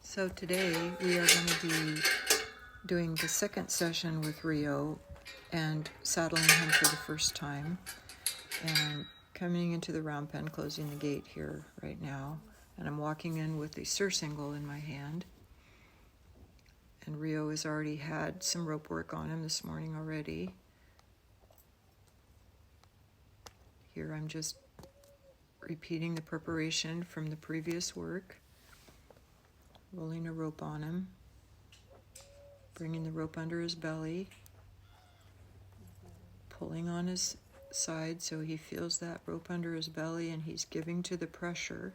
So today we are going to be doing the second session with Rio and saddling him for the first time and coming into the round pen, closing the gate here right now. And I'm walking in with a surcingle in my hand. And Rio has already had some rope work on him this morning already. Here I'm just repeating the preparation from the previous work. Rolling a rope on him, bringing the rope under his belly, pulling on his side so he feels that rope under his belly and he's giving to the pressure.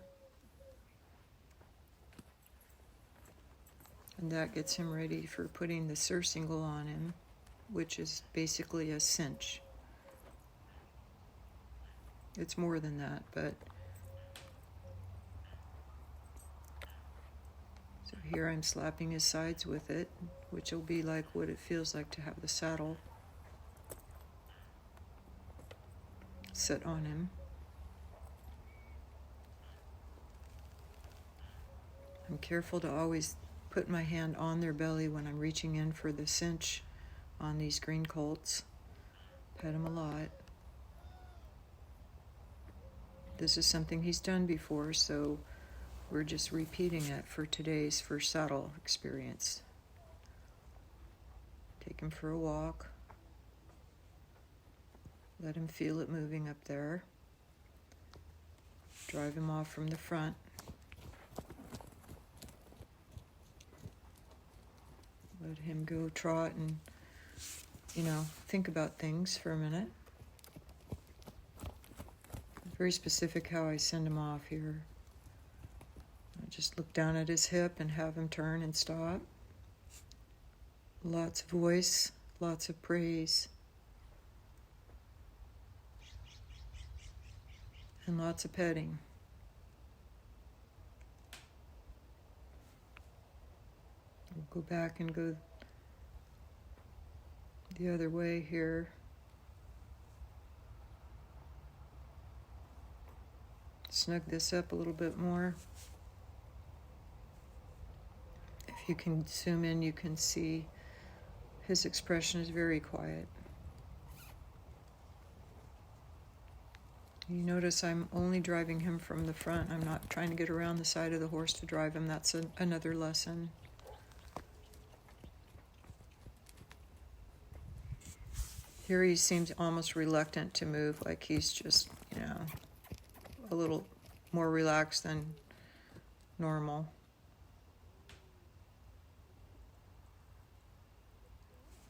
And that gets him ready for putting the surcingle on him, which is basically a cinch. It's more than that, but here I'm slapping his sides with it, which will be like what it feels like to have the saddle set on him. I'm careful to always put my hand on their belly when I'm reaching in for the cinch on these green colts. Pet him a lot. This is something he's done before, so we're just repeating it for today's first saddle experience. Take him for a walk. Let him feel it moving up there. Drive him off from the front. Let him go trot and, think about things for a minute. Very specific how I send him off here. Just look down at his hip and have him turn and stop. Lots of voice, lots of praise. And lots of petting. We'll go back and go the other way here. Snug this up a little bit more. If you can zoom in, you can see his expression is very quiet. You notice I'm only driving him from the front. I'm not trying to get around the side of the horse to drive him. That's another lesson. Here he seems almost reluctant to move, like he's just, a little more relaxed than normal.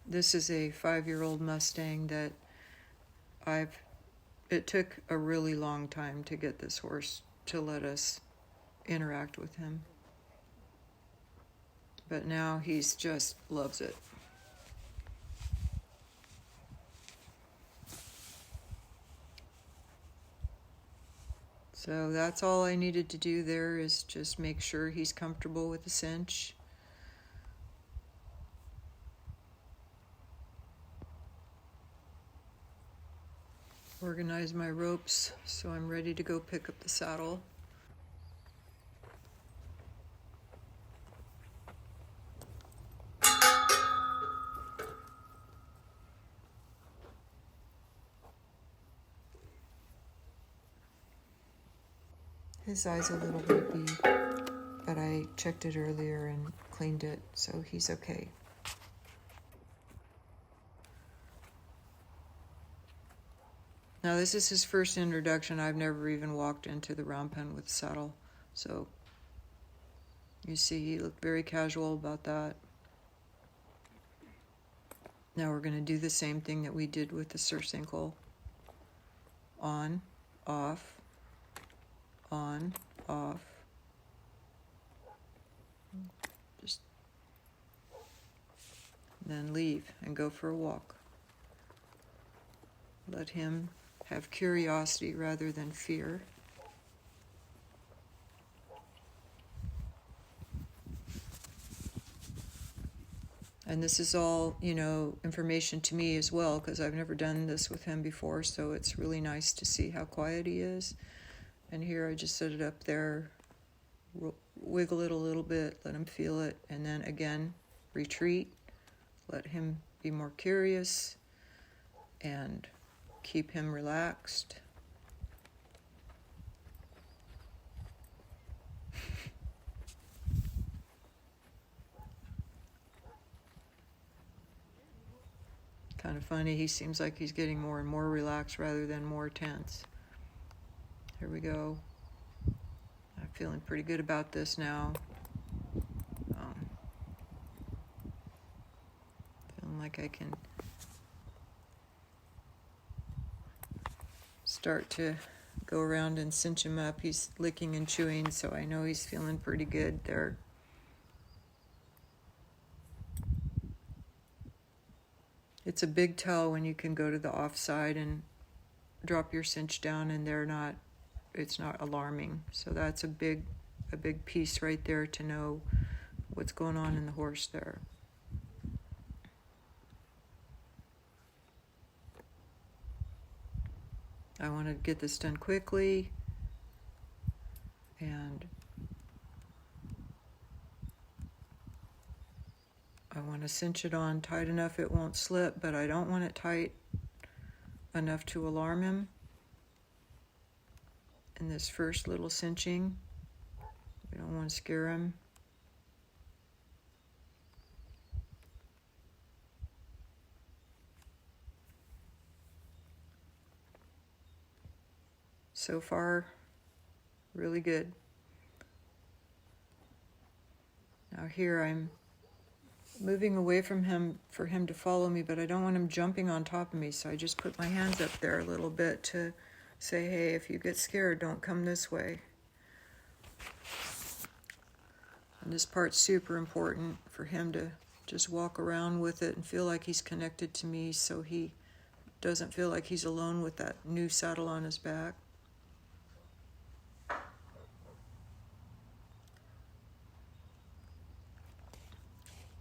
This is a 5-year-old Mustang that it took a really long time to get this horse to let us interact with him. But now he's just loves it. So that's all I needed to do there is just make sure he's comfortable with the cinch. Organize my ropes so I'm ready to go pick up the saddle. His eye's a little ropey, but I checked it earlier and cleaned it, so he's okay. Now this is his first introduction. I've never even walked into the round pen with a saddle. So you see he looked very casual about that. Now we're going to do the same thing that we did with the surcingle. On, off, on, off. Just then leave and go for a walk. Let him have curiosity rather than fear. And this is all, information to me as well, because I've never done this with him before, so it's really nice to see how quiet he is. And here I just set it up there, wiggle it a little bit, let him feel it, and then again, retreat, let him be more curious, and keep him relaxed. Kind of funny, he seems like he's getting more and more relaxed rather than more tense. Here we go. I'm feeling pretty good about this now. Feeling like I can start to go around and cinch him up. He's licking and chewing, so I know he's feeling pretty good there. It's a big tell when you can go to the offside and drop your cinch down and it's not alarming. So that's a big piece right there to know what's going on in the horse there. I want to get this done quickly, and I want to cinch it on tight enough it won't slip, but I don't want it tight enough to alarm him in this first little cinching. We don't want to scare him. So far, really good. Now here I'm moving away from him for him to follow me, but I don't want him jumping on top of me, so I just put my hands up there a little bit to say, hey, if you get scared, don't come this way. And this part's super important for him to just walk around with it and feel like he's connected to me, so he doesn't feel like he's alone with that new saddle on his back.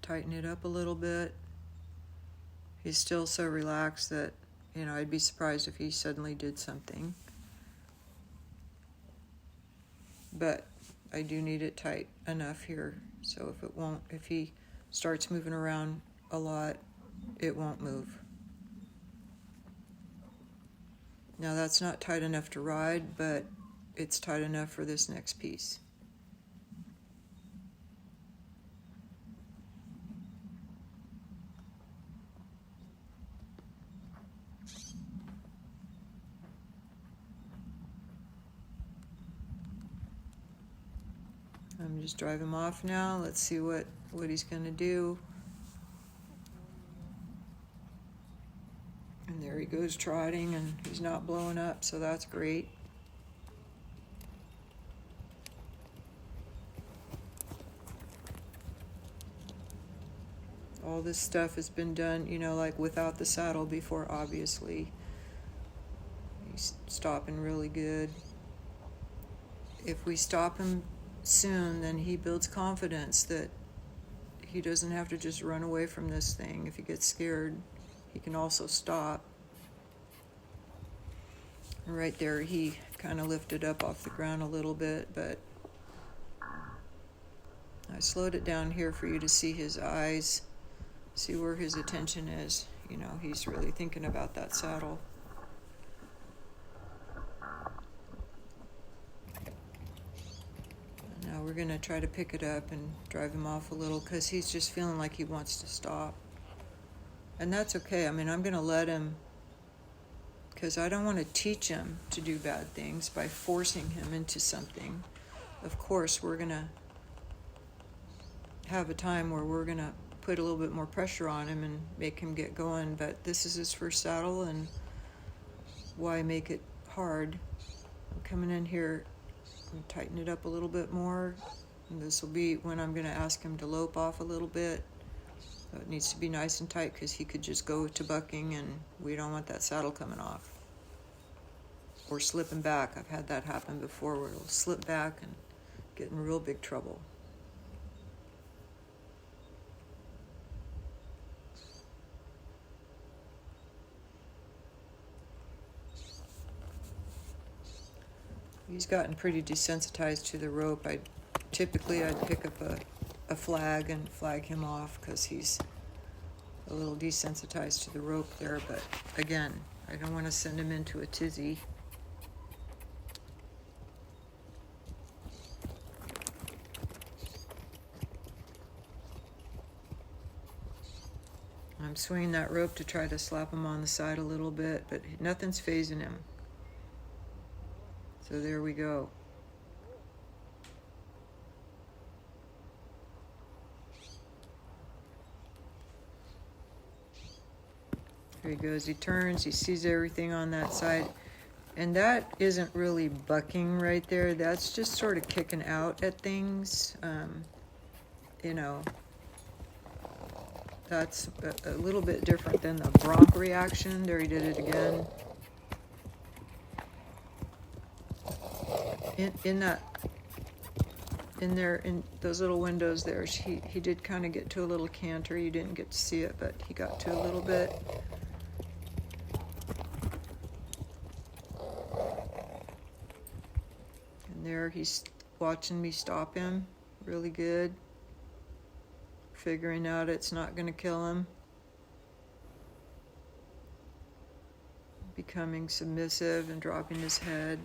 Tighten it up a little bit. He's still so relaxed that, I'd be surprised if he suddenly did something. But I do need it tight enough here, so if he starts moving around a lot, it won't move. Now that's not tight enough to ride, but it's tight enough for this next piece. I'm just drive him off now. Let's see what he's going to do. And there he goes trotting, and he's not blowing up, so that's great. All this stuff has been done, like without the saddle before, obviously. He's stopping really good. If we stop him soon, then he builds confidence that he doesn't have to just run away from this thing. If he gets scared, he can also stop. Right there, he kind of lifted up off the ground a little bit, but I slowed it down here for you to see his eyes, see where his attention is. He's really thinking about that saddle. Now we're going to try to pick it up and drive him off a little, because he's just feeling like he wants to stop. And that's okay. I'm going to let him, because I don't want to teach him to do bad things by forcing him into something. Of course, we're going to have a time where we're going to put a little bit more pressure on him and make him get going, but this is his first saddle, and why make it hard? I'm coming in here and tighten it up a little bit more, and this will be when I'm going to ask him to lope off a little bit. So it needs to be nice and tight, because he could just go to bucking, and we don't want that saddle coming off or slipping back. I've had that happen before, where it'll slip back and get in real big trouble. He's gotten pretty desensitized to the rope. I typically I'd pick up a flag and flag him off because he's a little desensitized to the rope there, but again, I don't want to send him into a tizzy. I'm swinging that rope to try to slap him on the side a little bit, but nothing's phasing him. So there we go. There he goes. He turns. He sees everything on that side. And that isn't really bucking right there. That's just sort of kicking out at things. You know, that's a little bit different than the bronc reaction. There he did it again. In those little windows there, he did kind of get to a little canter. You didn't get to see it, but he got to a little bit. And there he's watching me stop him. Really good. Figuring out it's not going to kill him. Becoming submissive and dropping his head.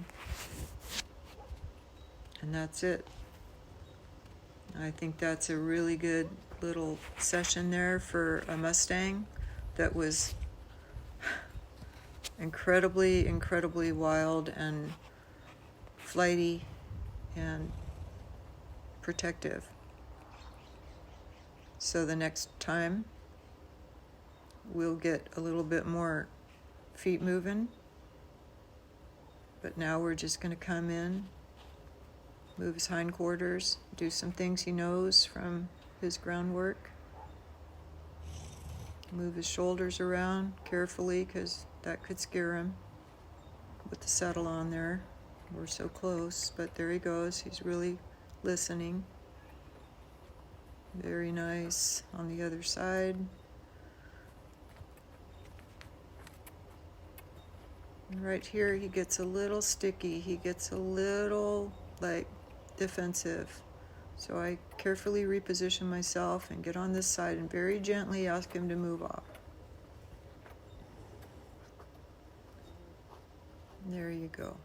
And that's it. I think that's a really good little session there for a Mustang that was incredibly, incredibly wild and flighty and protective. So the next time we'll get a little bit more feet moving, but now we're just going to come in, move his hindquarters, do some things he knows from his groundwork, move his shoulders around carefully because that could scare him with the saddle on there. We're so close, but there he goes. He's really listening. Very nice. On the other side. And right here he gets a little sticky. He gets a little like defensive. So I carefully reposition myself and get on this side and very gently ask him to move off. There you go.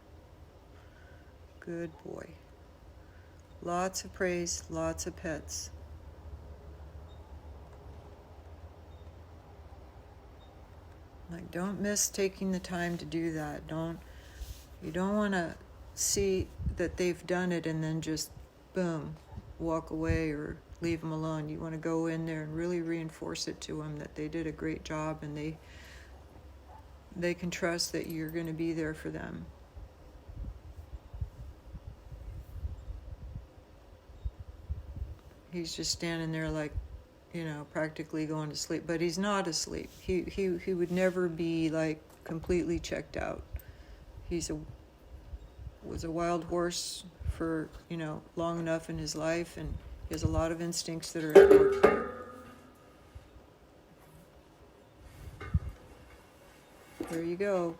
Good boy. Lots of praise, lots of pets. Like, don't miss taking the time to do that. You don't want to see that they've done it and then just boom, walk away or leave them alone. You want to go in there and really reinforce it to them that they did a great job and they can trust that you're going to be there for them. He's just standing there like, you know, practically going to sleep, but he's not asleep. He would never be like completely checked out. Was a wild horse for, you know, long enough in his life, and he has a lot of instincts that are important. There you go.